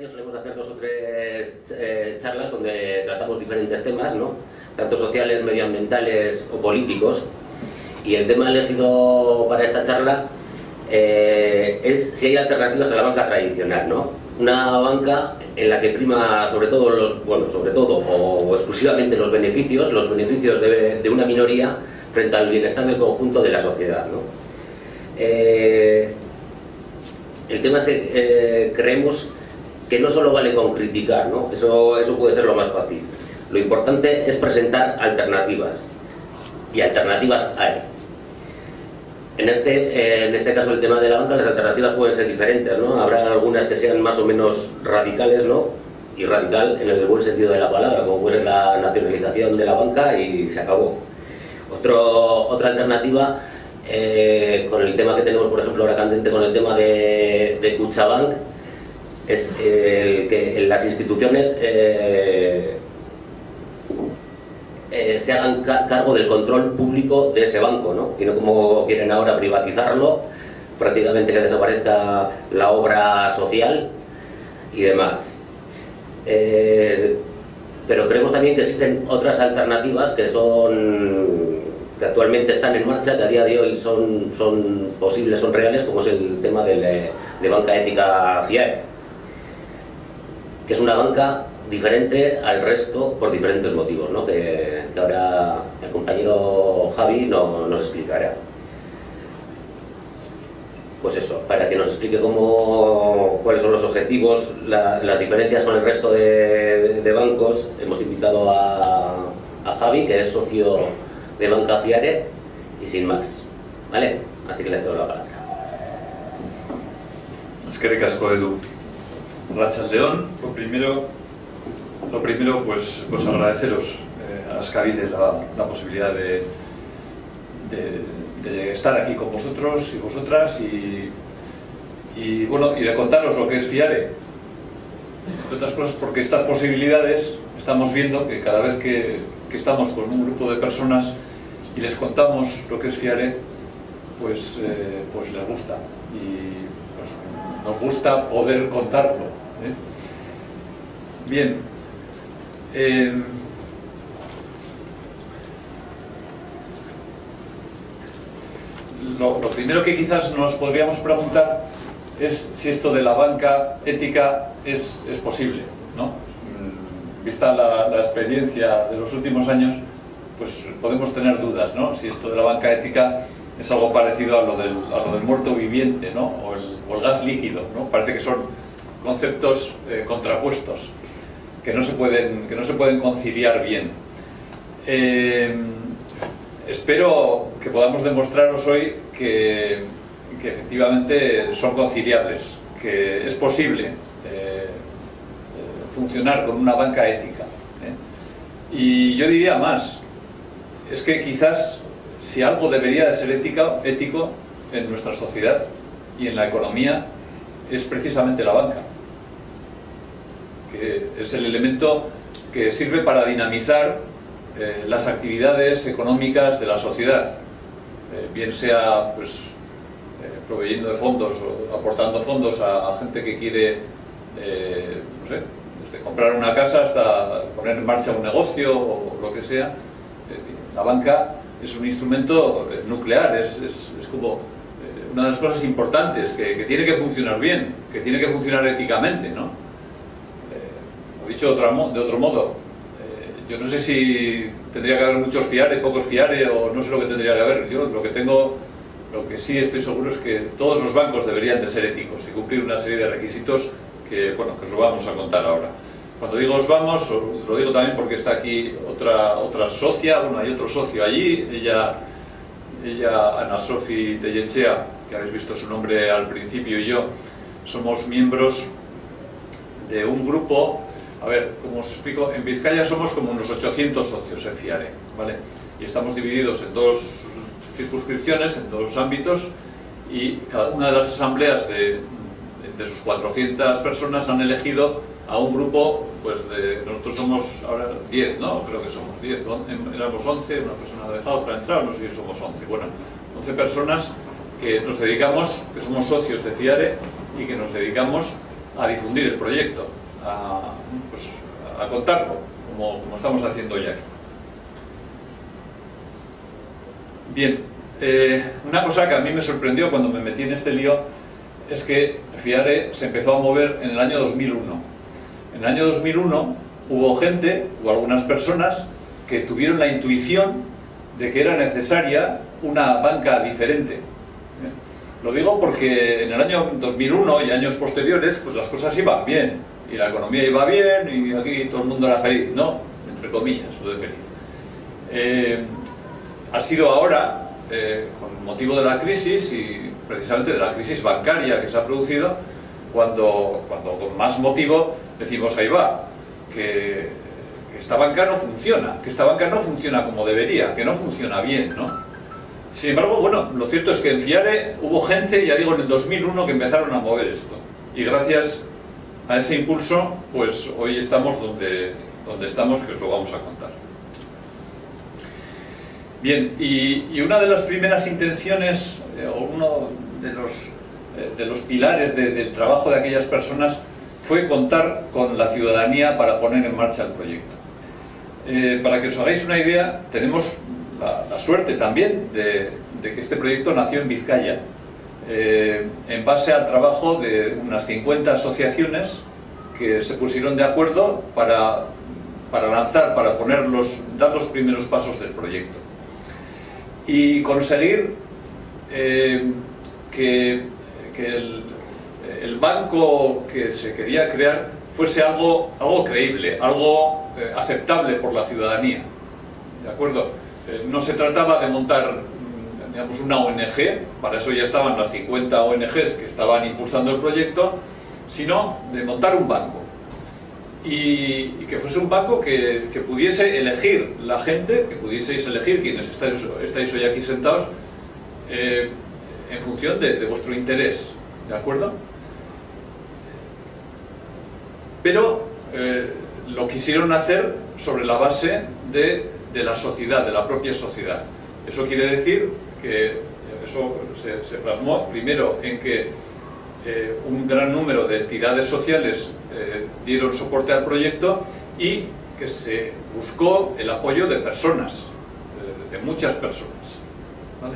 año solemos hacer 2 o 3 charlas donde tratamos diferentes temas, ¿no? Tanto sociales, medioambientales o políticos. Y el tema elegido para esta charla es si hay alternativas a la banca tradicional, ¿no? Una banca en la que prima sobre todo o exclusivamente los beneficios de una minoría frente al bienestar del conjunto de la sociedad, ¿no? El tema es creemos que no solo vale con criticar, ¿no? Eso puede ser lo más fácil. Lo importante es presentar alternativas, y alternativas hay. En este caso, el tema de la banca, las alternativas pueden ser diferentes, ¿no? Habrá algunas que sean más o menos radicales, ¿no? Y radical en el buen sentido de la palabra, como puede ser la nacionalización de la banca y se acabó. Otra alternativa, con el tema que tenemos, por ejemplo, ahora candente con el tema de Kutxabank, es que las instituciones se hagan cargo del control público de ese banco, ¿no? Y no como quieren ahora privatizarlo, prácticamente que desaparezca la obra social y demás. Pero creemos también que existen otras alternativas que actualmente están en marcha, que a día de hoy son posibles, son reales, como es el tema de banca ética FIAE, que es una banca diferente al resto por diferentes motivos, ¿no? que ahora el compañero Javi nos explicará. Pues eso, para que nos explique cuáles son los objetivos, las diferencias con el resto de bancos, hemos invitado a Javi, que es socio de Banca FIARE, y sin más, ¿vale? Así que le doy la palabra. Eskerrik asko, Edu. Arratsaldeon, lo primero pues agradeceros a Azkabide la posibilidad de estar aquí con vosotros y vosotras y de contaros lo que es FIARE. Entre otras cosas porque estas posibilidades estamos viendo que cada vez que estamos con un grupo de personas y les contamos lo que es FIARE, pues les gusta y pues, nos gusta poder contarlo, ¿eh? Bien, lo primero que quizás nos podríamos preguntar es si esto de la banca ética es posible, ¿no? Vista la experiencia de los últimos años, pues podemos tener dudas, ¿no? Si esto de la banca ética es algo parecido a lo del muerto viviente, ¿no? O el gas líquido, ¿no? Parece que son conceptos contrapuestos, que no se pueden conciliar bien. Espero que podamos demostraros hoy que efectivamente son conciliables, que es posible funcionar con una banca ética, ¿eh? Y yo diría más, es que quizás si algo debería de ser ético en nuestra sociedad y en la economía es precisamente la banca, que es el elemento que sirve para dinamizar las actividades económicas de la sociedad, bien sea pues proveyendo de fondos o aportando fondos a gente que quiere, no sé, desde comprar una casa hasta poner en marcha un negocio o lo que sea. La banca es un instrumento nuclear, es como una de las cosas importantes, que tiene que funcionar bien, que tiene que funcionar éticamente, ¿no? Lo he dicho de otro modo, yo no sé si tendría que haber muchos FIARE, pocos FIARE, o no sé lo que tendría que haber. Yo lo que sí estoy seguro es que todos los bancos deberían de ser éticos y cumplir una serie de requisitos que os lo vamos a contar ahora. Cuando digo os vamos, os lo digo también porque está aquí otra socia, bueno, hay otro socio allí, ella Ana Sofi Telletxea, que habéis visto su nombre al principio, y yo somos miembros de un grupo. A ver, como os explico, en Vizcaya somos como unos 800 socios en FIARE, ¿vale? Y estamos divididos en 2 circunscripciones, en 2 ámbitos, y cada una de las asambleas de sus 400 personas han elegido a un grupo, pues nosotros somos ahora 10, ¿no? Creo que somos 10, éramos 11, una persona ha dejado, otra ha entrado, no sé si somos 11, bueno, 11 personas que nos dedicamos, que somos socios de FIARE y que nos dedicamos a difundir el proyecto, pues, a contarlo, como estamos haciendo ya. Bien, una cosa que a mí me sorprendió cuando me metí en este lío es que FIARE se empezó a mover en el año 2001. En el año 2001 hubo gente, o algunas personas, que tuvieron la intuición de que era necesaria una banca diferente. Lo digo porque en el año 2001 y años posteriores, pues las cosas iban bien, y la economía iba bien, y aquí todo el mundo era feliz, ¿no? Entre comillas, lo de feliz. Ha sido ahora, con motivo de la crisis, y precisamente de la crisis bancaria que se ha producido, cuando con más motivo decimos, ahí va, que esta banca no funciona, como debería, que no funciona bien, ¿no? Sin embargo, bueno, lo cierto es que en FIARE hubo gente, ya digo, en el 2001 que empezaron a mover esto, y gracias a ese impulso, pues hoy estamos donde estamos, que os lo vamos a contar. Bien, y una de las primeras intenciones, o uno de los pilares del trabajo de aquellas personas, fue contar con la ciudadanía para poner en marcha el proyecto. Para que os hagáis una idea, tenemos la suerte también de que este proyecto nació en Vizcaya, en base al trabajo de unas 50 asociaciones que se pusieron de acuerdo para dar los primeros pasos del proyecto y conseguir que el banco que se quería crear fuese algo creíble, algo aceptable por la ciudadanía, ¿de acuerdo? No se trataba de montar, digamos, una ONG, para eso ya estaban las 50 ONGs que estaban impulsando el proyecto, sino de montar un banco. Y que fuese un banco que pudiese elegir la gente, que pudieseis elegir quienes estáis hoy aquí sentados, en función de vuestro interés, ¿de acuerdo? Pero lo quisieron hacer sobre la base de la sociedad, de la propia sociedad. Eso quiere decir que eso se plasmó primero en que un gran número de entidades sociales dieron soporte al proyecto y que se buscó el apoyo de personas, de muchas personas, ¿vale?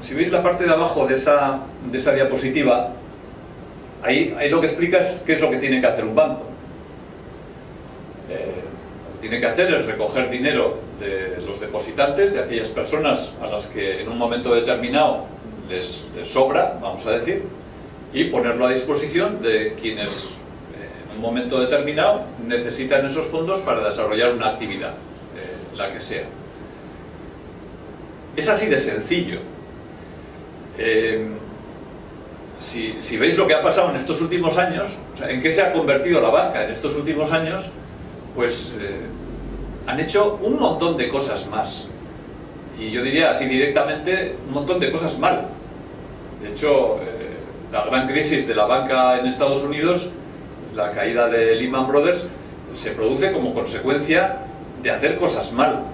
Si veis la parte de abajo de esa diapositiva, ahí lo que explica es qué es lo que tiene que hacer un banco. Lo que tiene que hacer es recoger dinero de los depositantes, de aquellas personas a las que en un momento determinado les sobra, vamos a decir, y ponerlo a disposición de quienes en un momento determinado necesitan esos fondos para desarrollar una actividad, la que sea. Es así de sencillo. Si veis lo que ha pasado en estos últimos años, o sea, en qué se ha convertido la banca en estos últimos años, pues han hecho un montón de cosas más. Y yo diría así directamente, un montón de cosas mal. De hecho, la gran crisis de la banca en Estados Unidos, la caída de Lehman Brothers, se produce como consecuencia de hacer cosas mal,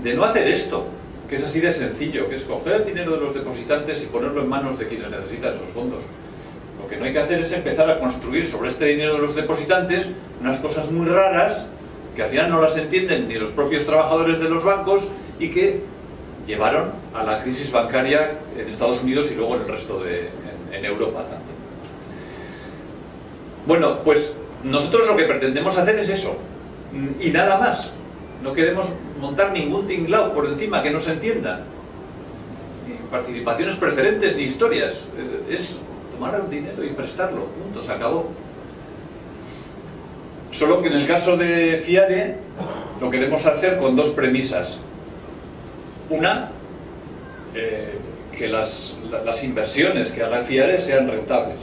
de no hacer esto, que es así de sencillo, que es coger el dinero de los depositantes y ponerlo en manos de quienes necesitan esos fondos. Lo que no hay que hacer es empezar a construir sobre este dinero de los depositantes unas cosas muy raras que al final no las entienden ni los propios trabajadores de los bancos y que llevaron a la crisis bancaria en Estados Unidos y luego en el resto en Europa también. Bueno, pues nosotros lo que pretendemos hacer es eso, y nada más. No queremos montar ningún tinglao por encima que no se entienda, ni participaciones preferentes ni historias. Es tomar el dinero y prestarlo, punto, se acabó. Solo que en el caso de FIARE lo queremos hacer con dos premisas. Una, que las inversiones que haga FIARE sean rentables.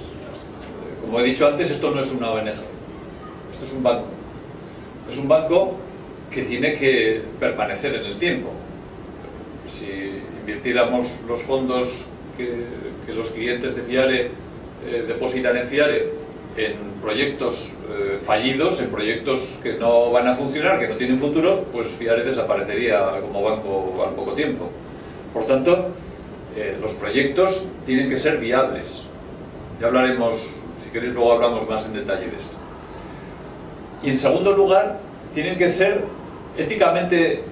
Como he dicho antes, esto no es una ONG, esto es un banco. Es un banco que tiene que permanecer en el tiempo. Si invirtiéramos los fondos que los clientes de FIARE depositan en FIARE en proyectos fallidos, en proyectos que no van a funcionar, que no tienen futuro, pues FIARE desaparecería como banco al poco tiempo. Por tanto, los proyectos tienen que ser viables. Ya hablaremos, si queréis luego hablamos más en detalle de esto. Y en segundo lugar, tienen que ser éticamente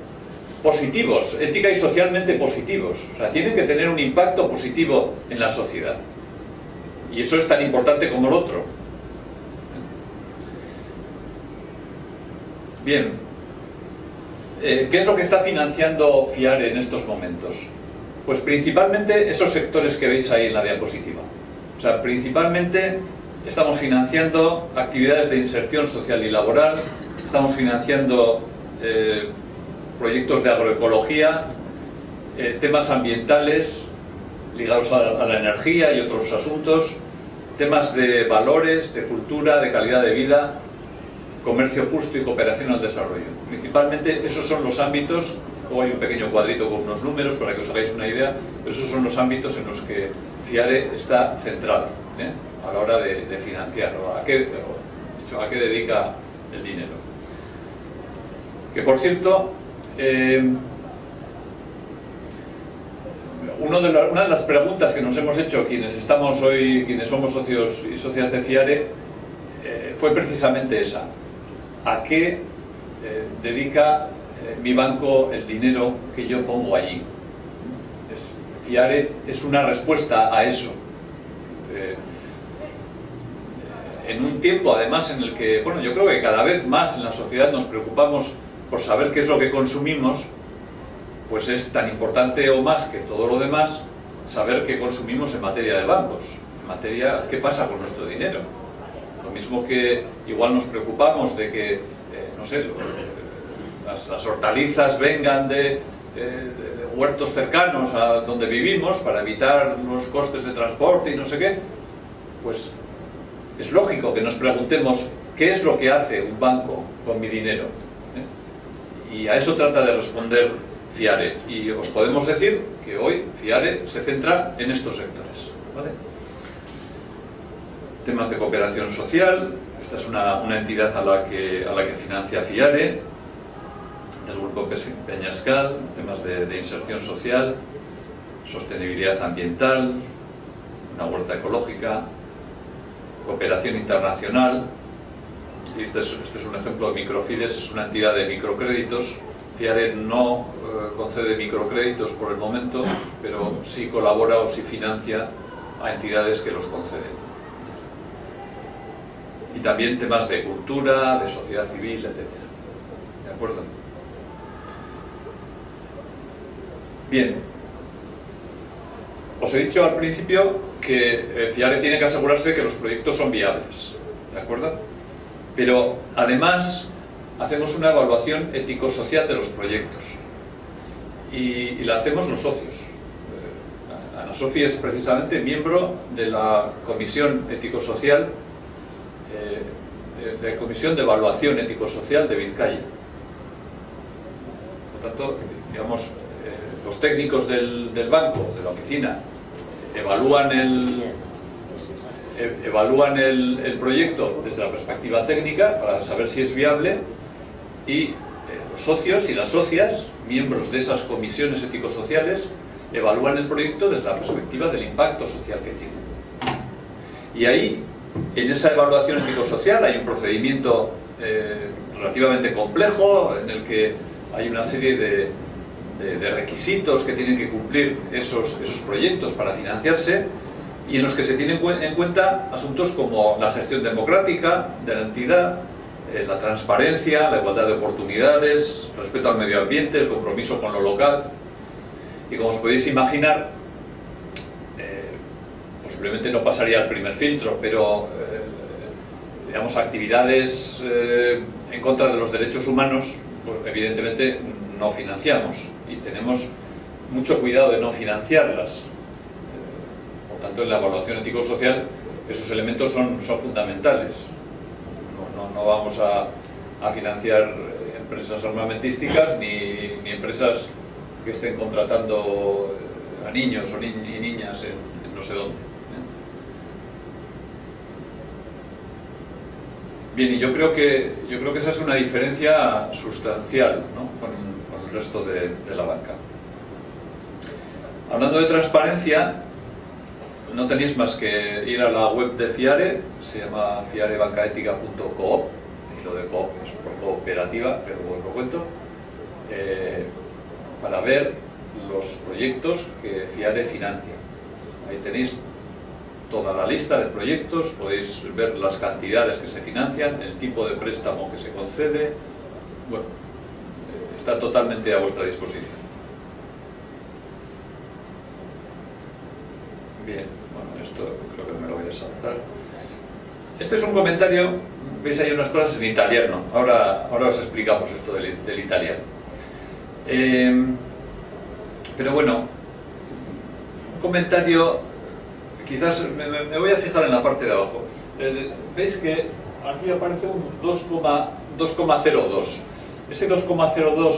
positivos, ética y socialmente positivos. O sea, tienen que tener un impacto positivo en la sociedad. Y eso es tan importante como lo otro. Bien, ¿qué es lo que está financiando FIARE en estos momentos? Pues principalmente esos sectores que veis ahí en la diapositiva. O sea, principalmente estamos financiando actividades de inserción social y laboral, estamos financiando proyectos de agroecología, temas ambientales ligados a la energía y otros asuntos, temas de valores, de cultura, de calidad de vida, comercio justo y cooperación al desarrollo. Principalmente esos son los ámbitos. Luego hay un pequeño cuadrito con unos números para que os hagáis una idea, pero esos son los ámbitos en los que FIARE está centrado a la hora de financiar, ¿a qué dedica el dinero. Que por cierto, una de las preguntas que nos hemos hecho quienes estamos hoy, quienes somos socios y socias de FIARE, fue precisamente esa: ¿a qué dedica mi banco el dinero que yo pongo allí? FIARE es una respuesta a eso. En un tiempo además en el que, bueno, yo creo que cada vez más en la sociedad nos preocupamos por saber qué es lo que consumimos, pues es tan importante o más que todo lo demás saber qué consumimos en materia de bancos, en materia qué pasa con nuestro dinero. Lo mismo que igual nos preocupamos de que, no sé, las hortalizas vengan de huertos cercanos a donde vivimos para evitar los costes de transporte y no sé qué, pues es lógico que nos preguntemos qué es lo que hace un banco con mi dinero. Y a eso trata de responder FIARE. Y os podemos decir que hoy FIARE se centra en estos sectores, ¿vale? Temas de cooperación social. Esta es una entidad a la que financia FIARE, del grupo Peñascal. Temas de inserción social, sostenibilidad ambiental, una huerta ecológica, cooperación internacional. Este es un ejemplo de Microfides, es una entidad de microcréditos. FIARE no concede microcréditos por el momento, pero sí colabora o sí financia a entidades que los conceden. Y también temas de cultura, de sociedad civil, etc. ¿De acuerdo? Bien. Os he dicho al principio que FIARE tiene que asegurarse de que los proyectos son viables. ¿De acuerdo? Pero además hacemos una evaluación ético-social de los proyectos y la hacemos los socios. Ana Sofi es precisamente miembro de la Comisión Ético-Social, de la Comisión de Evaluación Ético-Social de Vizcaya. Por tanto, digamos, los técnicos del banco, de la oficina, evalúan el proyecto desde la perspectiva técnica para saber si es viable, y los socios y las socias, miembros de esas comisiones ético-sociales, evalúan el proyecto desde la perspectiva del impacto social que tiene. Y ahí, en esa evaluación ético-social, hay un procedimiento relativamente complejo en el que hay una serie de requisitos que tienen que cumplir esos proyectos para financiarse, y en los que se tienen en cuenta asuntos como la gestión democrática de la entidad, la transparencia, la igualdad de oportunidades, el respeto al medio ambiente, el compromiso con lo local. Y como os podéis imaginar, posiblemente no pasaría el primer filtro, pero digamos, actividades en contra de los derechos humanos, pues evidentemente no financiamos, y tenemos mucho cuidado de no financiarlas. Por tanto, en la evaluación ético-social esos elementos son fundamentales. No vamos a financiar empresas armamentísticas ni empresas que estén contratando a niños o niñas en no sé dónde. Bien, y yo creo que esa es una diferencia sustancial, ¿no?, con el resto de la banca. Hablando de transparencia, no tenéis más que ir a la web de FIARE, se llama fiarebancaetica.coop, y lo de coop es por cooperativa, pero os lo cuento, para ver los proyectos que FIARE financia. Ahí tenéis toda la lista de proyectos, podéis ver las cantidades que se financian, el tipo de préstamo que se concede. Bueno, está totalmente a vuestra disposición. Bien, bueno, esto creo que me lo voy a saltar. Este es un comentario, veis ahí unas cosas en italiano, ahora os explicamos esto del italiano. Pero bueno, un comentario, quizás me voy a fijar en la parte de abajo. Veis que aquí aparece un 2,02. Ese 2,02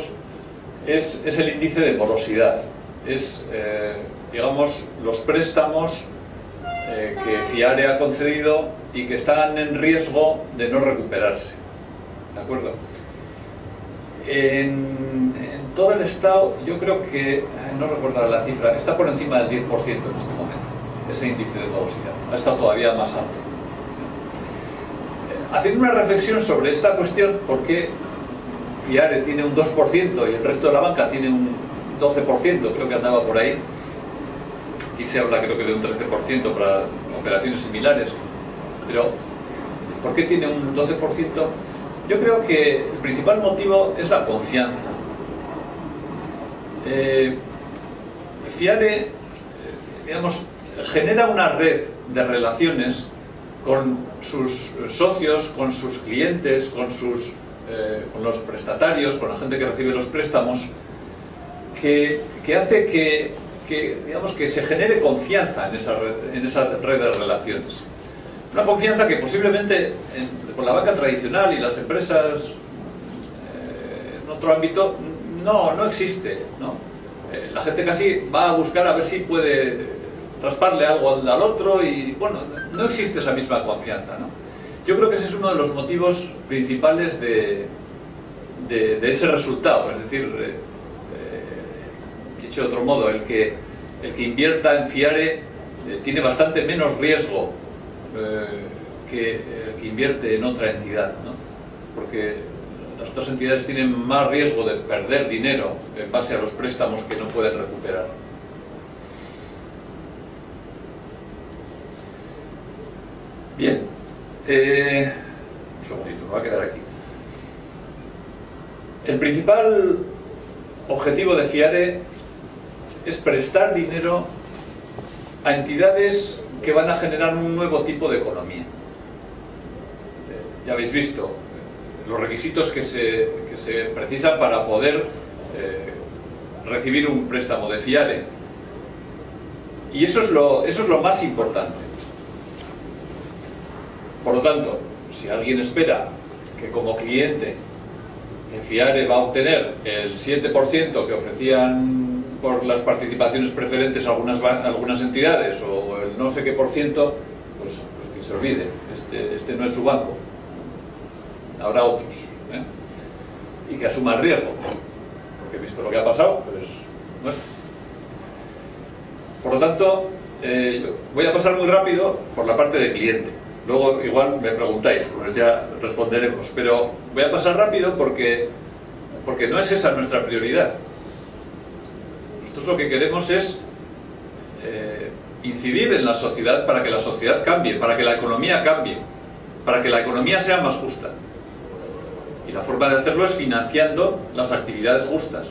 es el índice de morosidad. Es, digamos, los préstamos que FIARE ha concedido y que están en riesgo de no recuperarse. ¿De acuerdo? En todo el Estado, yo creo que, no recuerdo la cifra, está por encima del 10% en este momento, ese índice de morosidad. Ha estado todavía más alto. Haciendo una reflexión sobre esta cuestión, ¿por qué FIARE tiene un 2% y el resto de la banca tiene un 12%? Creo que andaba por ahí. Aquí se habla, creo que de un 13% para operaciones similares. Pero, ¿por qué tiene un 12%? Yo creo que el principal motivo es la confianza. FIARE, digamos, genera una red de relaciones con sus socios, con sus clientes, con los prestatarios, con la gente que recibe los préstamos, que hace que se genere confianza en esa red de relaciones. Una confianza que posiblemente con la banca tradicional y las empresas en otro ámbito no existe, ¿no? La gente casi va a buscar a ver si puede rasparle algo al otro y, bueno, no existe esa misma confianza, ¿no? Yo creo que ese es uno de los motivos principales de ese resultado. Es decir, dicho de otro modo, el que invierta en FIARE tiene bastante menos riesgo que el que invierte en otra entidad, ¿no? Porque las dos entidades tienen más riesgo de perder dinero en base a los préstamos que no pueden recuperar. Bien, un segundito, me va a quedar aquí. El principal objetivo de FIARE es prestar dinero a entidades que van a generar un nuevo tipo de economía. Ya habéis visto los requisitos que se precisan para poder recibir un préstamo de FIARE. Y eso es lo más importante. Por lo tanto, si alguien espera que como cliente en FIARE va a obtener el 7% que ofrecían por las participaciones preferentes algunas entidades, o el no sé qué por ciento, pues que se olvide, este no es su banco, habrá otros, y que asuma el riesgo, porque he visto lo que ha pasado, pues bueno. Por lo tanto, voy a pasar muy rápido por la parte de cliente. Luego igual me preguntáis, pues ya responderemos, pero voy a pasar rápido porque no es esa nuestra prioridad. Nosotros lo que queremos es incidir en la sociedad para que la sociedad cambie, para que la economía cambie, para que la economía sea más justa. Y la forma de hacerlo es financiando las actividades justas,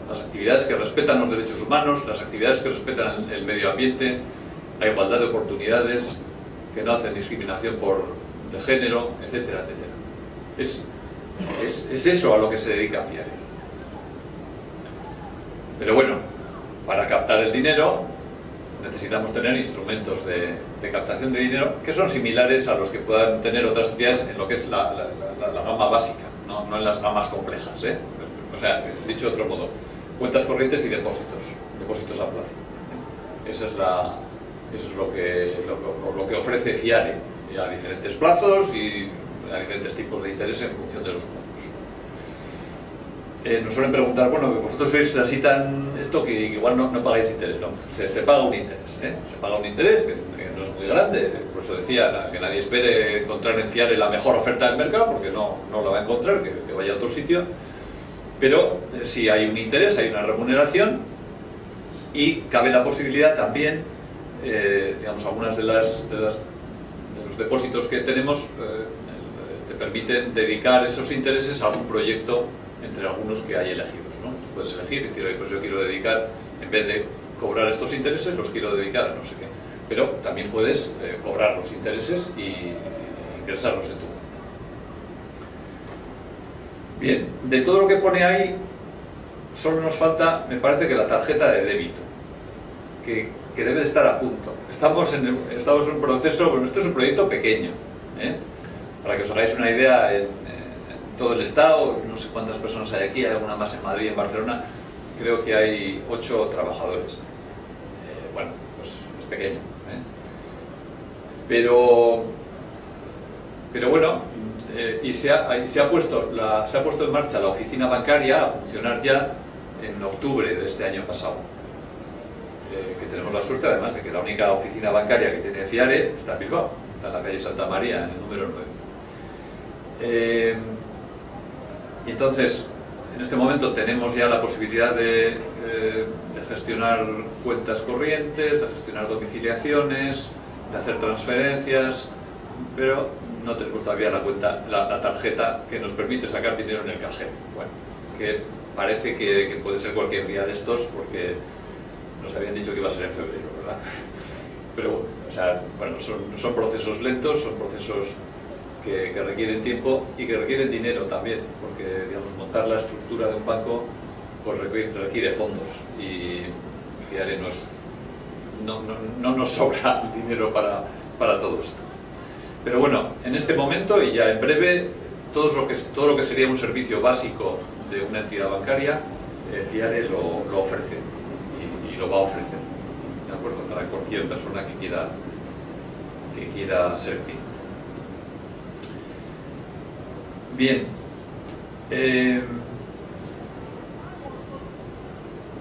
las actividades que respetan los derechos humanos, las actividades que respetan el medio ambiente, la igualdad de oportunidades, que no hacen discriminación de género, etcétera, etcétera. Es eso a lo que se dedica FIARE. Pero bueno, para captar el dinero necesitamos tener instrumentos de captación de dinero que son similares a los que puedan tener otras entidades en lo que es la gama básica, no en las gamas complejas, ¿eh? O sea, dicho de otro modo, cuentas corrientes y depósitos a plazo. Eso es lo que ofrece FIARE a diferentes plazos y a diferentes tipos de interés en función de los plazos. nos suelen preguntar, bueno, vosotros sois así tan esto que igual no pagáis interés. No, se paga un interés, ¿eh? Se paga un interés que no es muy grande. Por eso decía que nadie espere encontrar en Fiare la mejor oferta del mercado, porque no la va a encontrar, que vaya a otro sitio. Pero sí hay un interés, hay una remuneración, y cabe la posibilidad también, digamos, algunas de los depósitos que tenemos te permiten dedicar esos intereses a algún proyecto entre algunos que hay elegidos, ¿no? Puedes elegir y decir, oye, pues yo quiero dedicar, en vez de cobrar estos intereses, los quiero dedicar a no sé qué. Pero también puedes cobrar los intereses y ingresarlos en tu cuenta. Bien, de todo lo que pone ahí, solo nos falta, me parece, que la tarjeta de débito, que debe de estar a punto. Estamos en un proceso, bueno, esto es un proyecto pequeño, ¿eh? Para que os hagáis una idea, en todo el Estado, no sé cuántas personas hay aquí, hay alguna más en Madrid y en Barcelona, creo que hay 8 trabajadores. Bueno, pues es pequeño, ¿eh? Pero bueno, y se ha puesto en marcha la oficina bancaria a funcionar ya en octubre de este año pasado. Que tenemos la suerte, además, de que la única oficina bancaria que tiene Fiare está en Bilbao, está en la calle Santa María, en el número 9. Y entonces, en este momento tenemos ya la posibilidad de gestionar cuentas corrientes, de gestionar domiciliaciones, de hacer transferencias, pero no tenemos todavía la tarjeta que nos permite sacar dinero en el cajero. Bueno, que parece que puede ser cualquier día de estos, porque nos habían dicho que iba a ser en febrero, ¿verdad? Pero bueno, o sea, bueno, son procesos lentos, son procesos que requieren tiempo y que requieren dinero también, porque, digamos, montar la estructura de un banco pues requiere fondos, y Fiare no nos sobra dinero para todo esto. Pero bueno, en este momento y ya en breve, todo lo que sería un servicio básico de una entidad bancaria, Fiare lo ofrece y lo va a ofrecer, ¿de acuerdo? Para cualquier persona que quiera servir. Bien,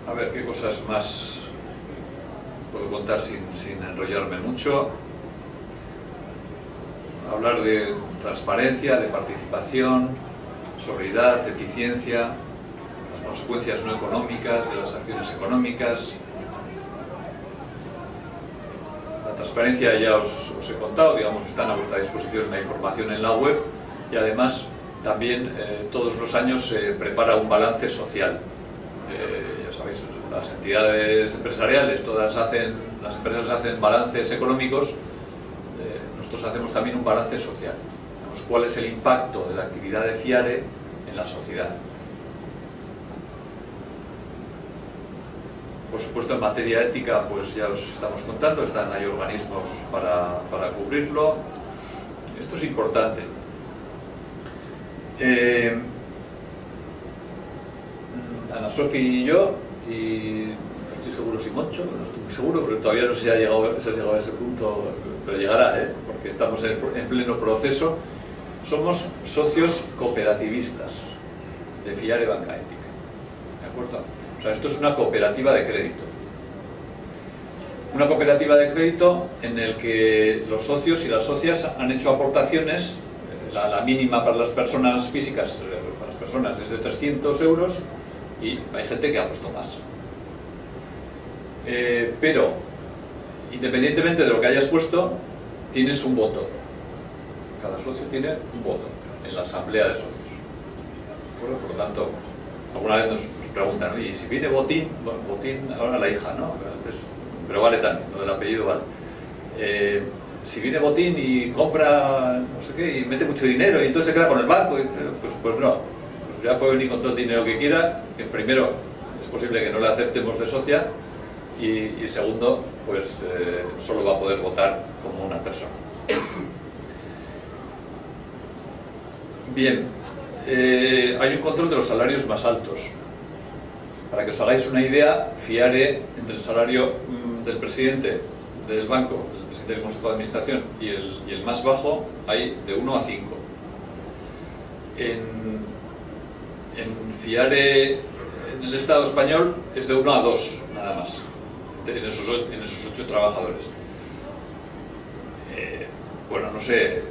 a ver qué cosas más puedo contar sin enrollarme mucho. Hablar de transparencia, de participación, sobriedad, eficiencia, las consecuencias no económicas de las acciones económicas. La transparencia ya os he contado, digamos, están a vuestra disposición la información en la web, y además también todos los años se prepara un balance social. Ya sabéis, las entidades empresariales, las empresas hacen balances económicos. Nosotros hacemos también un balance social. ¿Cuál es el impacto de la actividad de Fiare en la sociedad? Por supuesto, en materia ética, pues ya os estamos contando, hay organismos para cubrirlo. Esto es importante. Ana Sofi y yo, y no estoy seguro si Moncho, no estoy muy seguro, pero todavía no sé si has llegado a ese punto, pero llegará, porque estamos en pleno proceso. Somos socios cooperativistas de Fiare Banca Ética, ¿de acuerdo? O sea, esto es una cooperativa de crédito. Una cooperativa de crédito en el que los socios y las socias han hecho aportaciones. La mínima para las personas físicas, para las personas, es de 300 euros, y hay gente que ha puesto más. Pero, independientemente de lo que hayas puesto, tienes un voto. Cada socio tiene un voto en la asamblea de socios. ¿De acuerdo? Por lo tanto, alguna vez nos preguntan, oye, si viene Botín, bueno, Botín, ahora la hija, ¿no? Pero vale también, lo del apellido vale. Si viene Botín y compra no sé qué y mete mucho dinero y entonces se queda con el banco, pues no, pues ya puede venir con todo el dinero que quiera, que primero es posible que no le aceptemos de socia, y segundo, pues solo va a poder votar como una persona. Bien, hay un control de los salarios más altos. Para que os hagáis una idea, Fiare, entre el salario del presidente del banco, del Consejo de Administración y el más bajo, hay de 1 a 5. En FIARE, en el Estado español, es de 1 a 2, nada más, en esos 8 trabajadores. Bueno, no sé,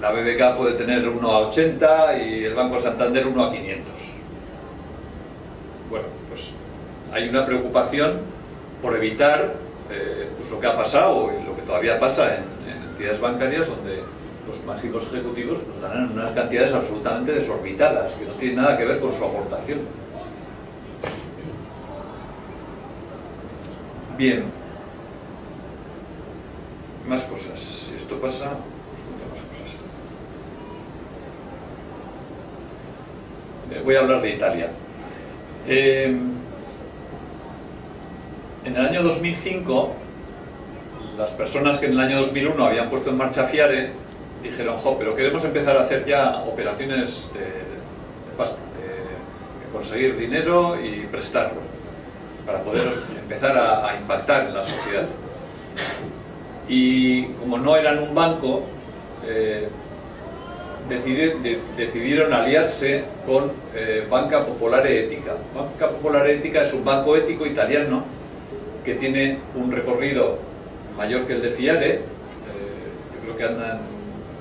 la BBK puede tener 1 a 80 y el Banco Santander 1 a 500. Bueno, pues hay una preocupación por evitar pues lo que ha pasado y lo que todavía pasa en entidades bancarias donde los máximos ejecutivos pues ganan unas cantidades absolutamente desorbitadas que no tienen nada que ver con su aportación. Bien, más cosas. Si esto pasa, os cuento más cosas. Voy a hablar de Italia. En el año 2005, las personas que en el año 2001 habían puesto en marcha FIARE dijeron: jo, pero queremos empezar a hacer ya operaciones de pasta, de conseguir dinero y prestarlo para poder empezar a impactar en la sociedad. Y como no eran un banco, decidieron aliarse con Banca Popolare Etica. Banca Popolare Etica es un banco ético italiano que tiene un recorrido mayor que el de FIARE. Yo creo que andan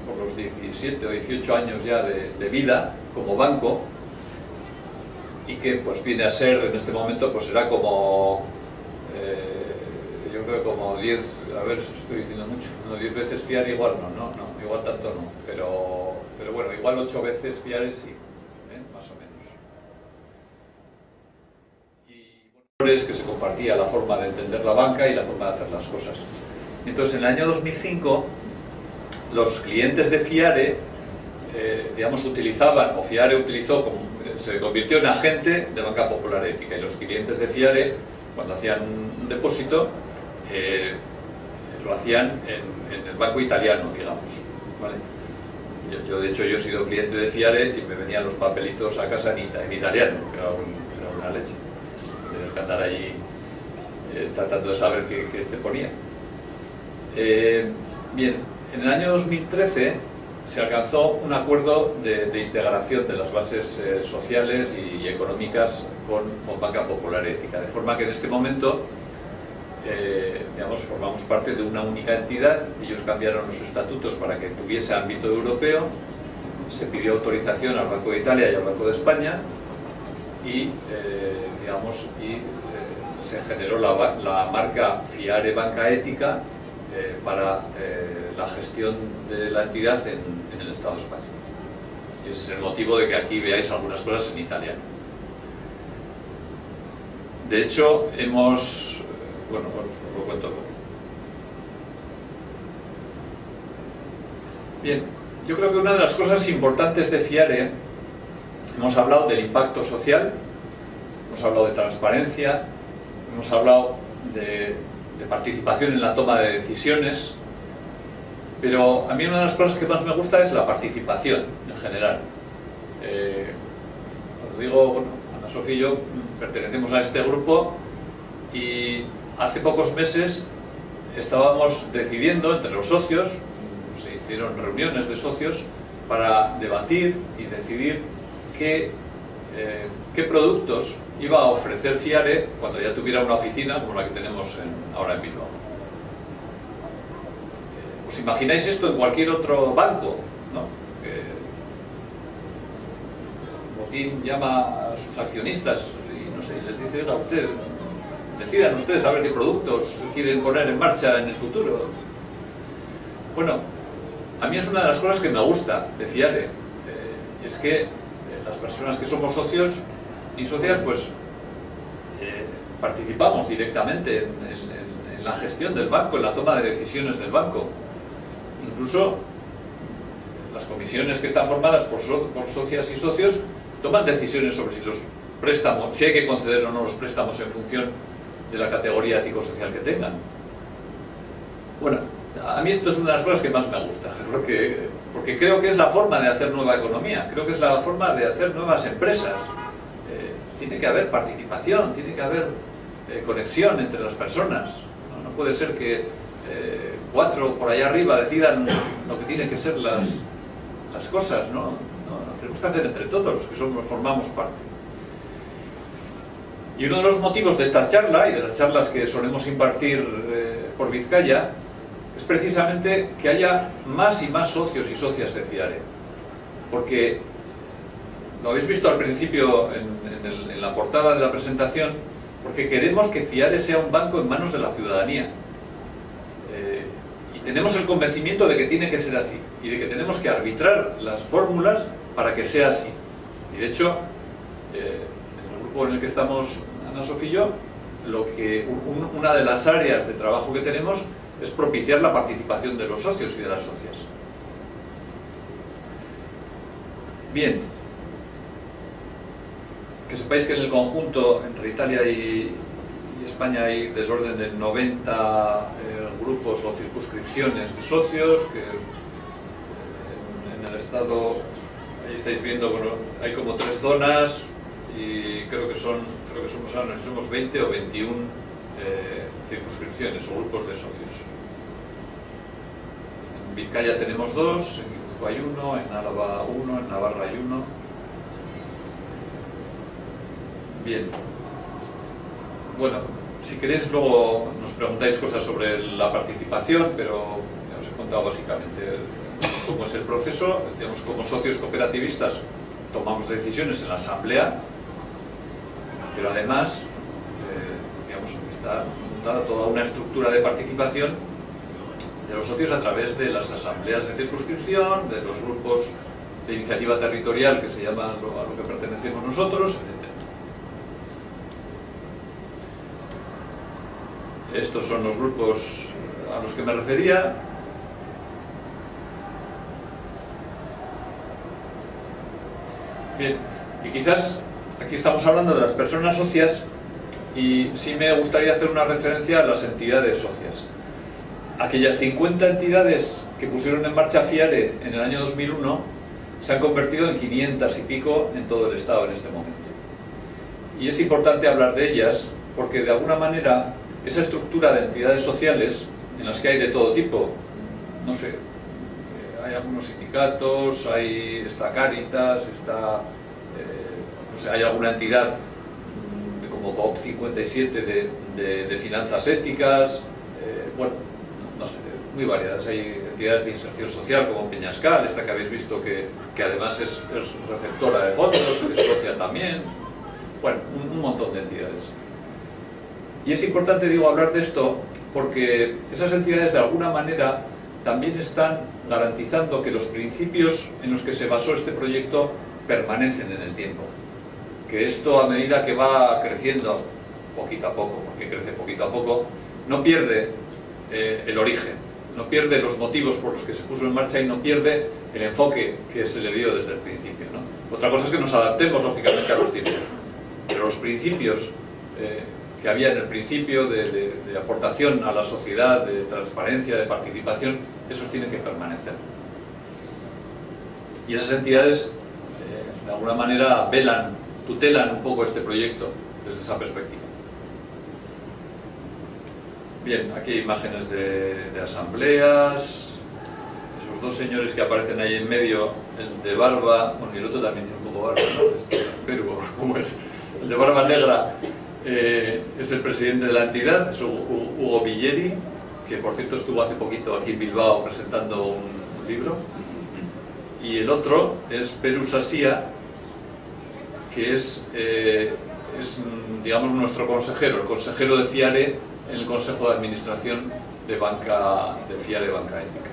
por los 17 o 18 años ya de vida como banco, y que pues viene a ser, en este momento, pues será como, yo creo que como 10, a ver si estoy diciendo mucho, no, 10 veces FIARE igual no, igual tanto no, pero bueno, igual 8 veces FIARE sí, más o menos. Y bueno, es que se compartía la forma de entender la banca y la forma de hacer las cosas. Entonces, en el año 2005, los clientes de FIARE, digamos, utilizaban, o FIARE utilizó, se convirtió en agente de Banca Popolare Etica, y los clientes de FIARE, cuando hacían un depósito, lo hacían en el banco italiano, digamos, ¿vale? Yo, de hecho, yo he sido cliente de FIARE y me venían los papelitos a casa en italiano, que era una leche. Tienes que andar allí tratando de saber qué te ponía. Bien, en el año 2013 se alcanzó un acuerdo de integración de las bases sociales y económicas con Banca Popolare Etica, de forma que en este momento digamos, formamos parte de una única entidad. Ellos cambiaron los estatutos para que tuviese ámbito europeo, se pidió autorización al Banco de Italia y al Banco de España y, se generó la marca FIARE Banca Ética para la gestión de la entidad en el Estado español. Y ese es el motivo de que aquí veáis algunas cosas en italiano. De hecho, bueno, os lo cuento. Bien, yo creo que una de las cosas importantes de FIARE, hemos hablado del impacto social, hemos hablado de transparencia, hemos hablado de participación en la toma de decisiones, pero a mí una de las cosas que más me gusta es la participación en general. Cuando digo, bueno, Ana Sofía y yo pertenecemos a este grupo, y hace pocos meses estábamos decidiendo entre los socios, se hicieron reuniones de socios para debatir y decidir qué productos iba a ofrecer FIARE cuando ya tuviera una oficina como la que tenemos ahora en Bilbao. ¿Os imagináis esto en cualquier otro banco, ¿no? Botín llama a sus accionistas y no sé, les dice: oiga, decidan ustedes a ver qué productos quieren poner en marcha en el futuro. Bueno, a mí es una de las cosas que me gusta de FIARE, es que las personas que somos socios y socias, pues participamos directamente en la gestión del banco, en la toma de decisiones del banco. Incluso las comisiones que están formadas por socias y socios toman decisiones sobre si los préstamos, si hay que conceder o no los préstamos en función de la categoría ético-social que tengan. Bueno, a mí esto es una de las cosas que más me gusta, porque creo que es la forma de hacer nueva economía, creo que es la forma de hacer nuevas empresas. Tiene que haber participación, tiene que haber conexión entre las personas. No puede ser que 4 por allá arriba decidan lo que tienen que ser las cosas, ¿no? Tenemos que hacer entre todos los que formamos parte. Y uno de los motivos de esta charla y de las charlas que solemos impartir por Vizcaya es precisamente que haya más y más socios y socias de FIARE. Porque lo habéis visto al principio en la portada de la presentación, porque queremos que FIARE sea un banco en manos de la ciudadanía. Y tenemos el convencimiento de que tiene que ser así y de que tenemos que arbitrar las fórmulas para que sea así. Y de hecho, en el grupo en el que estamos Ana Sofía y yo, una de las áreas de trabajo que tenemos es propiciar la participación de los socios y de las socias. Bien, que sepáis que en el conjunto entre Italia y España hay del orden de 90 grupos o circunscripciones de socios, que en el estado, ahí estáis viendo, bueno, hay como 3 zonas y creo que somos 20 o 21 circunscripciones o grupos de socios. En Vizcaya tenemos 2, en Guipúzcoa hay 1, en Álava 1, en Navarra hay 1. Bien. Bueno, si queréis luego nos preguntáis cosas sobre la participación, pero ya os he contado básicamente cómo es el proceso. Digamos, como socios cooperativistas tomamos decisiones en la asamblea, pero además digamos, está montada toda una estructura de participación de los socios a través de las asambleas de circunscripción, de los grupos de iniciativa territorial que se llaman a lo que pertenecemos nosotros, etc. Estos son los grupos a los que me refería. Bien, y quizás aquí estamos hablando de las personas socias y sí me gustaría hacer una referencia a las entidades socias. Aquellas 50 entidades que pusieron en marcha FIARE en el año 2001 se han convertido en 500 y pico en todo el Estado en este momento. Y es importante hablar de ellas porque de alguna manera esa estructura de entidades sociales en las que hay de todo tipo, no sé, hay algunos sindicatos, está Cáritas, no sé, hay alguna entidad como COP57 de finanzas éticas, bueno, no sé, muy variadas. Hay entidades de inserción social como Peñascal, esta que habéis visto que además es receptora de fondos, es socia también, bueno, un montón de entidades. Y es importante, digo, hablar de esto porque esas entidades de alguna manera también están garantizando que los principios en los que se basó este proyecto permanecen en el tiempo. Que esto, a medida que va creciendo poquito a poco, porque crece poquito a poco, no pierde el origen, no pierde los motivos por los que se puso en marcha y no pierde el enfoque que se le dio desde el principio, ¿no? Otra cosa es que nos adaptemos, lógicamente, a los tiempos. Pero los principios que había en el principio de aportación a la sociedad, de transparencia, de participación, esos tienen que permanecer. Y esas entidades, de alguna manera, tutelan un poco este proyecto desde esa perspectiva. Bien, aquí hay imágenes de asambleas, esos 2 señores que aparecen ahí en medio, el de barba, bueno, y el otro también tiene un poco barba, ¿no? Pero, ¿cómo es? El de barba negra es el presidente de la entidad, es Hugo Villeri, que por cierto estuvo hace poquito aquí en Bilbao presentando un libro. Y el otro es Peru Sasia, que es digamos, nuestro consejero, el consejero de FIARE en el Consejo de Administración de FIARE Banca Ética.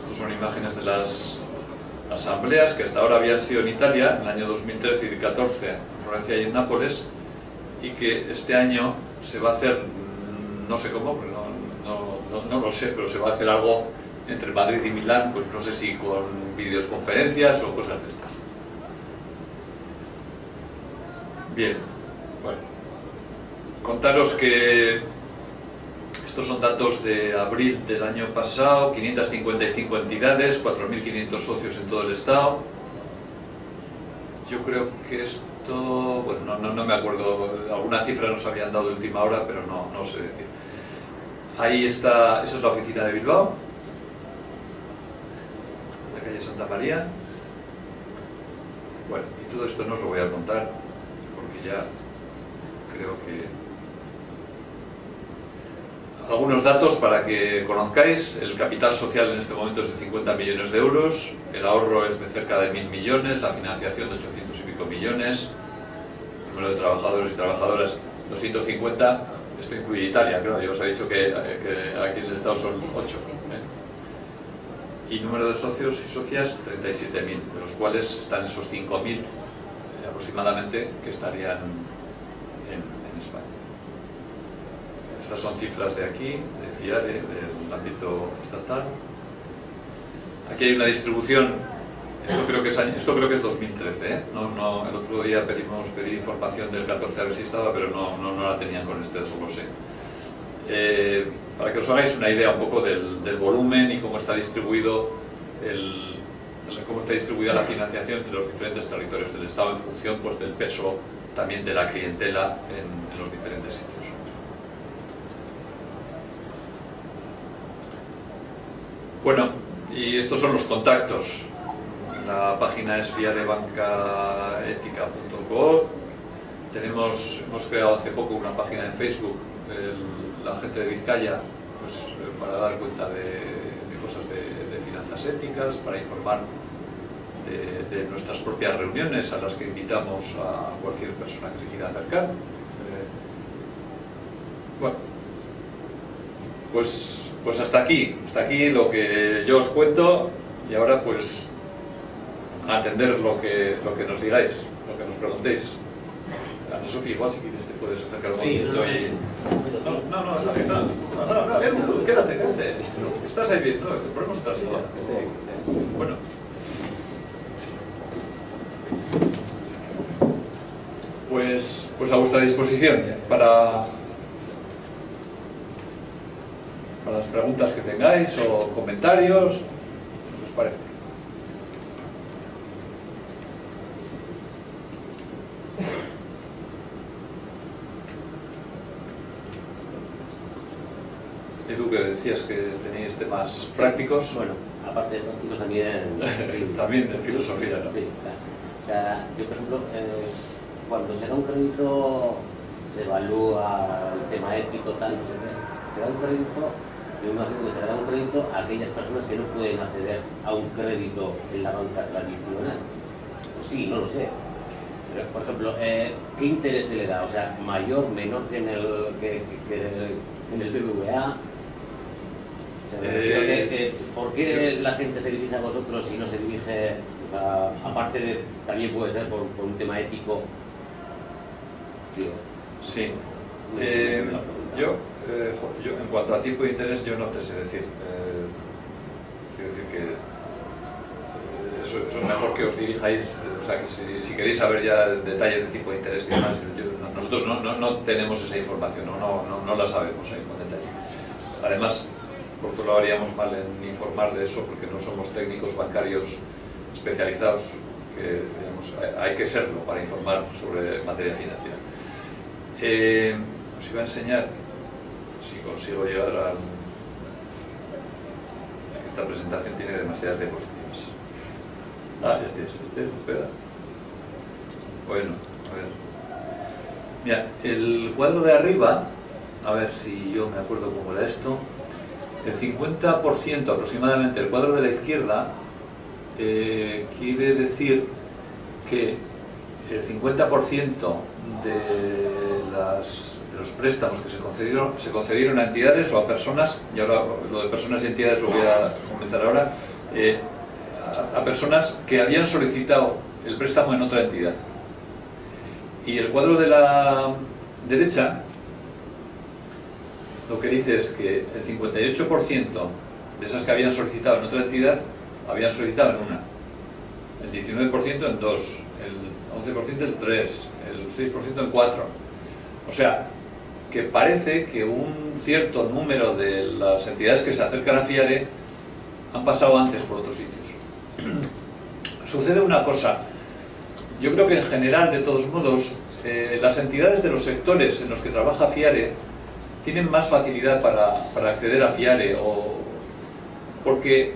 Estas son imágenes de las asambleas que hasta ahora habían sido en Italia, en el año 2013 y 2014 en Florencia y en Nápoles, y que este año se va a hacer, no sé cómo, no lo sé, pero se va a hacer algo entre Madrid y Milán, pues no sé si con videoconferencias o cosas de estas. Bien, bueno, contaros que estos son datos de abril del año pasado, 555 entidades, 4.500 socios en todo el estado. Yo creo que esto, bueno, no me acuerdo, alguna cifra nos habían dado de última hora, pero no sé decir. Ahí está, esa es la oficina de Bilbao, la calle Santa María. Bueno, y todo esto no os lo voy a contar, porque ya creo que... Algunos datos para que conozcáis. El capital social en este momento es de 50 millones de euros, el ahorro es de cerca de 1.000 millones, la financiación de 800 y pico millones, el número de trabajadores y trabajadoras 250, esto incluye Italia, creo, yo os he dicho que aquí en el Estado son 8. Y número de socios y socias 37.000, de los cuales están esos 5.000 aproximadamente que estarían en España. Estas son cifras de aquí, de FIARE, del ámbito estatal. Aquí hay una distribución, esto creo que es 2013, ¿eh? El otro día pedí información del 14 a ver si estaba, pero no la tenían con este desglose. Para que os hagáis una idea un poco del volumen y cómo está distribuido cómo está distribuida la financiación entre los diferentes territorios del Estado en función, pues, del peso también de la clientela en los diferentes sitios. Bueno, y estos son los contactos. La página es fiarebancaetica.co. Hemos creado hace poco una página en Facebook, la gente de Vizcaya, pues, para dar cuenta de cosas de finanzas éticas, para informar de nuestras propias reuniones a las que invitamos a cualquier persona que se quiera acercar. Bueno, pues hasta aquí lo que yo os cuento, y ahora pues a atender lo que nos digáis, lo que nos preguntéis. Ana Sofía, igual si quieres te puedes acercar un momento y... No, quédate. Estás ahí bien, no, te ponemos otra silla. Bueno. Pues a vuestra disposición para las preguntas que tengáis o comentarios, ¿qué os parece? Edu, que decías que tenéis temas prácticos. Bueno, aparte de prácticos también... también de filosofía, ¿no? Sí, claro. O sea, yo por ejemplo, cuando se da un crédito, se evalúa el tema ético, tal, no sé qué. Se da un crédito, yo imagino que se da un crédito a aquellas personas que no pueden acceder a un crédito en la banca tradicional. Pues sí, no lo sé. Pero, por ejemplo, ¿qué interés se le da? O sea, mayor, menor que en el BBVA. ¿Por qué la gente se dirige a vosotros y no se dirige, o sea, aparte de, también puede ser por un tema ético? Tío. Sí. Yo, en cuanto a tipo de interés, yo no te sé decir. Quiero decir que eso es mejor que os dirijáis, o sea, que si queréis saber ya detalles de tipo de interés y demás, nosotros no tenemos esa información, no la sabemos con detalle. Además, por todo lo haríamos mal en informar de eso, porque no somos técnicos bancarios especializados, que digamos, hay que serlo para informar sobre materia financiera. Os iba a enseñar, si consigo llegar a... Esta presentación tiene demasiadas diapositivas. Espera. Bueno, a ver. Mira, el cuadro de arriba, a ver si yo me acuerdo cómo era esto. El 50% aproximadamente, el cuadro de la izquierda, quiere decir que el 50% de los préstamos que se concedieron a entidades o a personas, y ahora lo de personas y entidades lo voy a comentar ahora, a personas que habían solicitado el préstamo en otra entidad. Y el cuadro de la derecha lo que dice es que el 58% de esas que habían solicitado en otra entidad habían solicitado en una, el 19% en dos, el 11% en tres, el 6% en cuatro. O sea, que parece que un cierto número de las entidades que se acercan a FIARE han pasado antes por otros sitios. Sucede una cosa, yo creo que en general, de todos modos, las entidades de los sectores en los que trabaja FIARE tienen más facilidad para acceder a FIARE, porque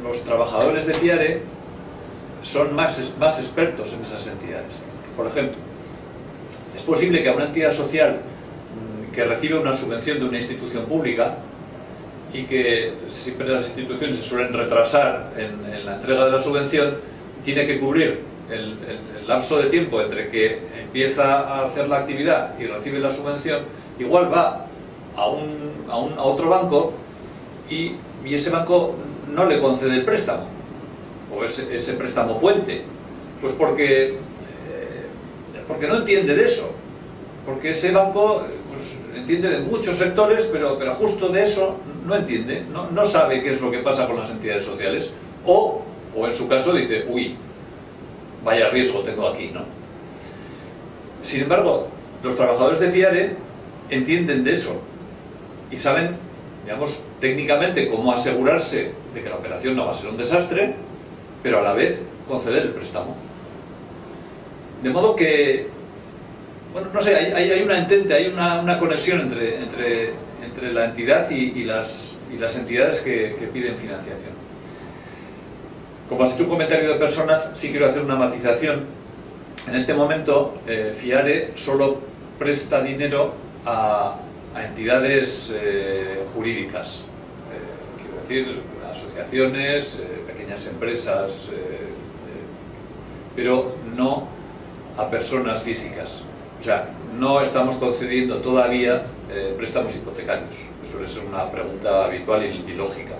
los trabajadores de FIARE son más expertos en esas entidades. Por ejemplo, es posible que a una entidad social que recibe una subvención de una institución pública, y que siempre las instituciones se suelen retrasar en la entrega de la subvención, tiene que cubrir el lapso de tiempo entre que empieza a hacer la actividad y recibe la subvención, igual va a otro banco y ese banco no le concede el préstamo, o ese préstamo puente, pues porque no entiende de eso, porque ese banco pues, entiende de muchos sectores, pero justo de eso no entiende, no sabe qué es lo que pasa con las entidades sociales, o en su caso dice, uy, vaya riesgo tengo aquí, ¿no? Sin embargo, los trabajadores de FIARE entienden de eso y saben, digamos, técnicamente cómo asegurarse de que la operación no va a ser un desastre, pero a la vez conceder el préstamo. De modo que, bueno, no sé, hay una entente, hay una conexión entre la entidad y las entidades que piden financiación. Como has hecho un comentario de personas, sí quiero hacer una matización. En este momento, FIARE solo presta dinero a entidades jurídicas, quiero decir, asociaciones, pequeñas empresas, pero no a personas físicas. O sea, no estamos concediendo todavía préstamos hipotecarios. Eso suele ser una pregunta habitual y lógica.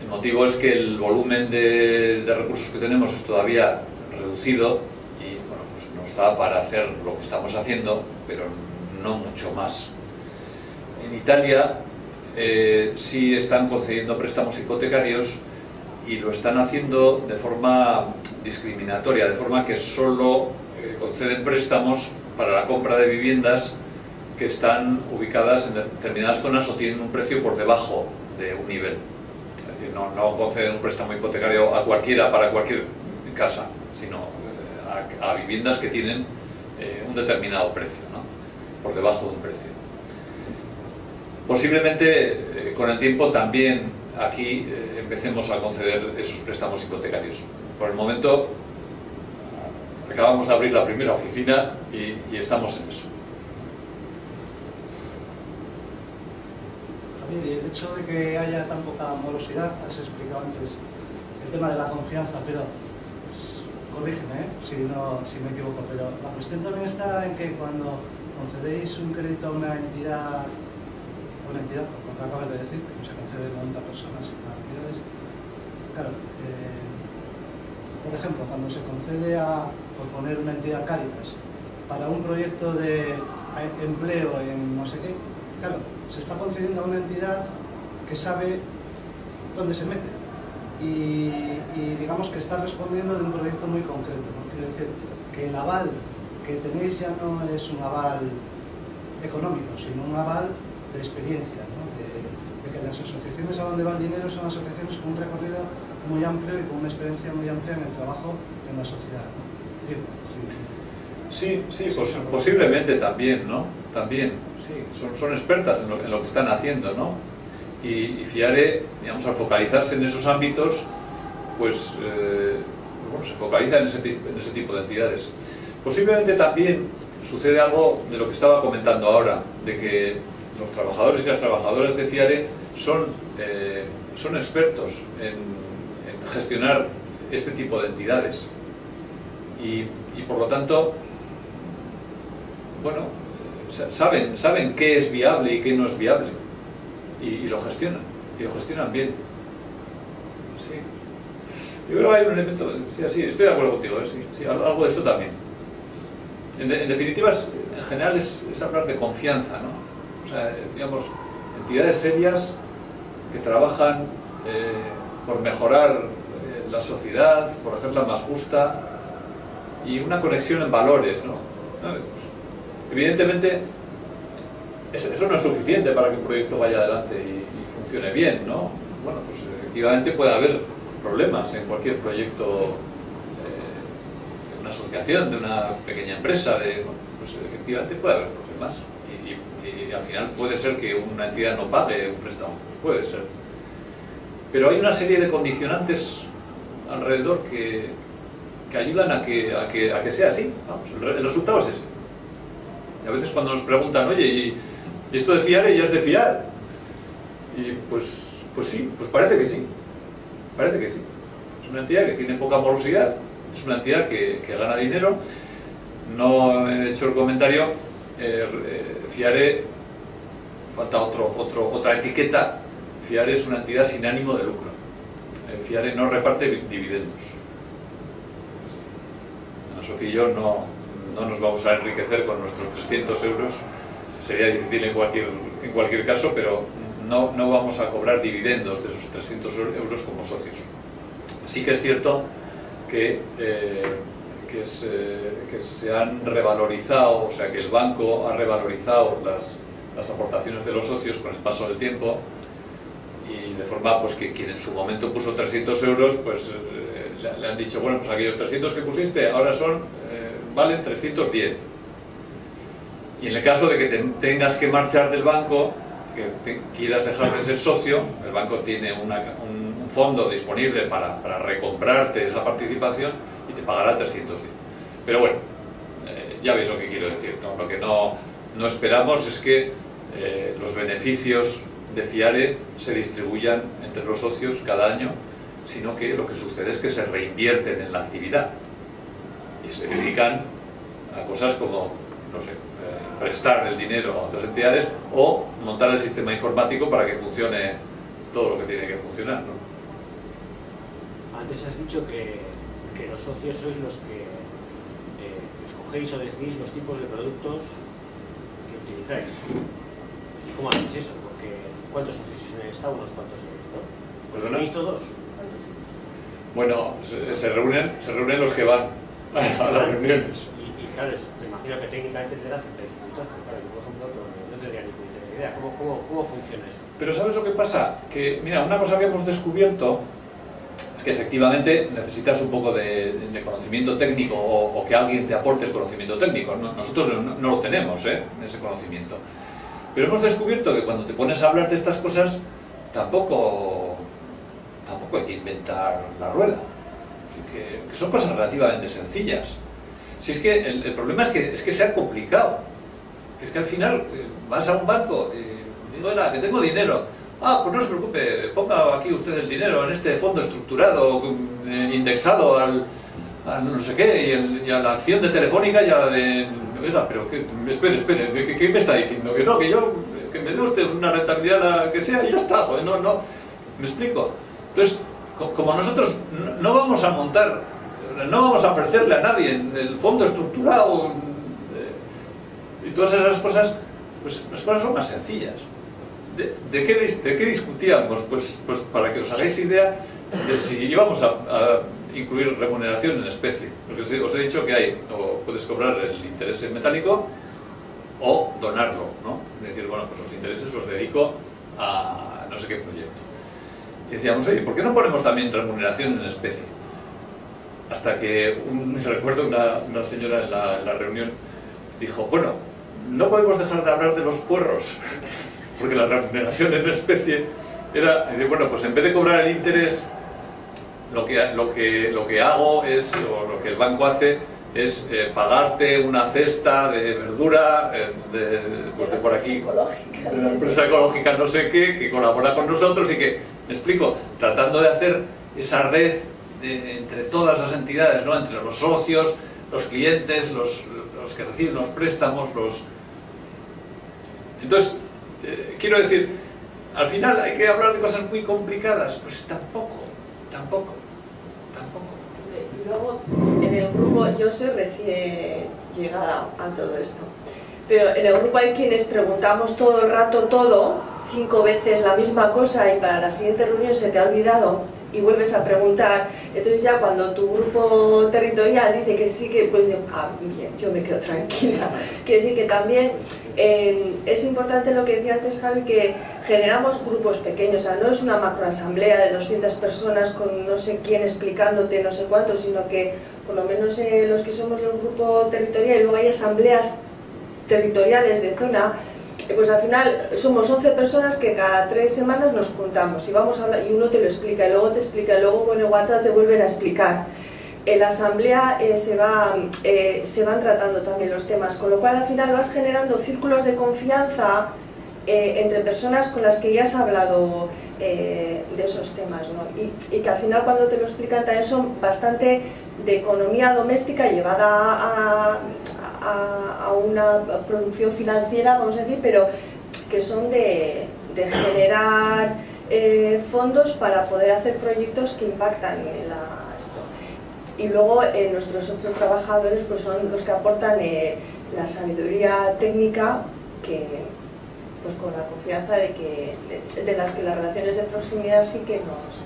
El motivo es que el volumen de recursos que tenemos es todavía reducido y bueno, pues nos da para hacer lo que estamos haciendo, pero no mucho más. En Italia sí están concediendo préstamos hipotecarios y lo están haciendo de forma discriminatoria, de forma que solo conceden préstamos para la compra de viviendas que están ubicadas en determinadas zonas o tienen un precio por debajo de un nivel. Es decir, no conceden un préstamo hipotecario a cualquiera para cualquier casa, sino a viviendas que tienen un determinado precio, ¿no? Por debajo de un precio. Posiblemente con el tiempo también aquí empecemos a conceder esos préstamos hipotecarios. Por el momento acabamos de abrir la primera oficina y estamos en eso. Javier, y el hecho de que haya tan poca morosidad, has explicado antes el tema de la confianza, pero corrígeme si me equivoco, pero la cuestión también está en que cuando concedéis un crédito a una entidad, lo que acabas de decir, que se concede a 90 personas, a entidades, claro, por ejemplo, cuando se concede por poner una entidad Cáritas, para un proyecto de empleo en no sé qué, claro, se está concediendo a una entidad que sabe dónde se mete y digamos que está respondiendo de un proyecto muy concreto, ¿no? Quiero decir que el aval que tenéis ya no es un aval económico, sino un aval de experiencia, ¿no? de que las asociaciones a donde va el dinero son asociaciones con un recorrido muy amplio y con una experiencia muy amplia en el trabajo en la sociedad, ¿no? Digo, sí, pues, posiblemente también, ¿no? También, sí, son expertas en lo que están haciendo, ¿no? Y FIARE, digamos, al focalizarse en esos ámbitos, pues, bueno, se focaliza en ese tipo de entidades. Posiblemente también sucede algo de lo que estaba comentando ahora, de que los trabajadores y las trabajadoras de FIARE son expertos en gestionar este tipo de entidades y por lo tanto, bueno, saben qué es viable y qué no es viable y lo gestionan bien. Sí. Yo creo que hay un elemento, sí, estoy de acuerdo contigo, sí, algo de esto también. En definitiva, en general es hablar de confianza, ¿no? O sea, digamos, entidades serias que trabajan por mejorar la sociedad, por hacerla más justa y una conexión en valores, ¿no? Evidentemente, eso no es suficiente para que un proyecto vaya adelante y funcione bien, ¿no? Bueno, pues efectivamente puede haber problemas en cualquier proyecto de una asociación, de una pequeña empresa, pues efectivamente puede haber problemas y al final puede ser que una entidad no pague un préstamo, pues puede ser. Pero hay una serie de condicionantes alrededor que ayudan a que sea así. Vamos, el resultado es ese. Y a veces cuando nos preguntan, oye, ¿y esto de fiar ya es de fiar? Y pues sí, pues parece que sí. Parece que sí. Es una entidad que tiene poca morosidad, es una entidad que gana dinero. No he hecho el comentario, Fiare, falta otra etiqueta. Fiare es una entidad sin ánimo de lucro. Fiare no reparte dividendos. Ana Sofía y yo no nos vamos a enriquecer con nuestros 300 euros. Sería difícil en cualquier caso, pero no vamos a cobrar dividendos de esos 300 euros como socios. Sí que es cierto que se han revalorizado, o sea que el banco ha revalorizado las aportaciones de los socios con el paso del tiempo, y de forma pues que quien en su momento puso 300 euros, pues le han dicho, bueno, pues aquellos 300 que pusiste ahora valen 310. Y en el caso de que tengas que marchar del banco, que quieras dejar de ser socio, el banco tiene un fondo disponible para recomprarte esa participación y te pagará 310. Pero bueno, ya veis lo que quiero decir, ¿no? Lo que no esperamos es que los beneficios de Fiare se distribuyan entre los socios cada año, sino que lo que sucede es que se reinvierten en la actividad y se dedican a cosas como, no sé, prestar el dinero a otras entidades o montar el sistema informático para que funcione todo lo que tiene que funcionar, ¿no? Antes has dicho que los socios sois los que escogéis o decidís los tipos de productos que utilizáis. ¿Y cómo hacéis eso? Porque ¿cuántos socios en el Estado? Unos cuantos sois, ¿no? ¿Perdona? ¿Tenéis todos? ¿Cuántos sois? Bueno, se reúnen los que van a las reuniones. Y claro, me imagino que técnicamente tendrá cierta dificultad, pero claro, yo por ejemplo no tendría ni idea. ¿Cómo funciona eso? Pero ¿sabes lo que pasa? Que, mira, una cosa que hemos descubierto es que efectivamente necesitas un poco de conocimiento técnico o que alguien te aporte el conocimiento técnico. Nosotros no lo tenemos, ese conocimiento. Pero hemos descubierto que cuando te pones a hablar de estas cosas, tampoco hay que inventar la rueda. Que son cosas relativamente sencillas. Si es que el problema es que se ha complicado. Es que al final vas a un banco y digo, que tengo dinero. Pues no se preocupe, ponga aquí usted el dinero en este fondo estructurado, indexado al no sé qué, y a la acción de Telefónica y a la de... Oiga, pero espere, ¿qué me está diciendo? Que me dé usted una rentabilidad que sea y ya está, joder, no, ¿me explico? Entonces, como nosotros no vamos a ofrecerle a nadie el fondo estructurado y todas esas cosas, pues las cosas son más sencillas. ¿De qué discutíamos? Pues para que os hagáis idea de si íbamos a incluir remuneración en especie. Porque os he dicho que o puedes cobrar el interés en metálico o donarlo, ¿no? Es decir, bueno, pues los intereses los dedico a no sé qué proyecto. Y decíamos, oye, ¿por qué no ponemos también remuneración en especie? Hasta que recuerdo una señora en la reunión dijo, bueno, no podemos dejar de hablar de los puerros, porque la remuneración en especie era, bueno, pues en vez de cobrar el interés, lo que hago es, o lo que el banco hace, es pagarte una cesta de verdura pues de por aquí, de una empresa ecológica no sé qué, que colabora con nosotros y que, me explico, tratando de hacer esa red entre todas las entidades, ¿no? Entre los socios, los clientes, los que reciben los préstamos, Entonces, quiero decir, al final hay que hablar de cosas muy complicadas, pues tampoco. Y luego, en el grupo, yo soy recién llegada a todo esto, pero en el grupo hay quienes preguntamos todo el rato 5 veces la misma cosa y para la siguiente reunión se te ha olvidado y vuelves a preguntar. Entonces ya cuando tu grupo territorial dice que sí, que pues bien, yo me quedo tranquila. Quiero decir que también es importante lo que decía antes Javi, que generamos grupos pequeños, o sea, no es una macroasamblea de 200 personas con no sé quién explicándote no sé cuánto, sino que por lo menos los que somos el grupo territorial, y luego hay asambleas territoriales de zona, pues al final somos 11 personas que cada 3 semanas nos juntamos y vamos a hablar, y uno te lo explica y luego te explica y luego con el WhatsApp te vuelven a explicar. En la asamblea se van tratando también los temas, con lo cual al final vas generando círculos de confianza entre personas con las que ya has hablado de esos temas, ¿no? Y que al final cuando te lo explican también son bastante de economía doméstica llevada a una producción financiera, vamos a decir, pero que son de generar fondos para poder hacer proyectos que impactan en esto. Y luego nuestros 8 trabajadores pues son los que aportan la sabiduría técnica que, pues con la confianza de las que las relaciones de proximidad sí que nos...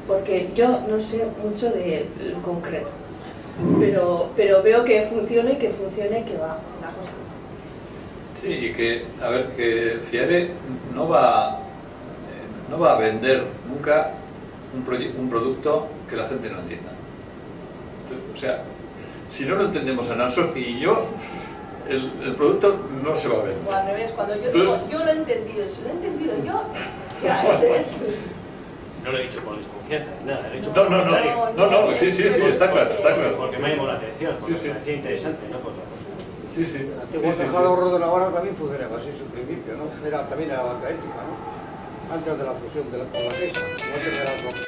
Porque yo no sé mucho de lo concreto, pero veo que funciona y que va la cosa. Sí, y que, a ver, que FIARE no va a vender nunca un producto que la gente no entienda. O sea, si no lo entendemos Ana Sofía y yo, el producto no se va a vender. O al revés, cuando yo digo, yo lo he entendido, si lo he entendido yo, ya, ese es... No lo he dicho por desconfianza ni nada, lo he dicho No, por no, comentario. sí, está claro, está claro. Porque me ha llamado la atención, porque Sí, sí. me parecía interesante, no por otra cosa. Sí, sí. El antiguo Caja de Ahorro de Navarra también funcionaba así en su principio, ¿no? También era banca ética, ¿no? Antes de la fusión con la Caixa, antes de la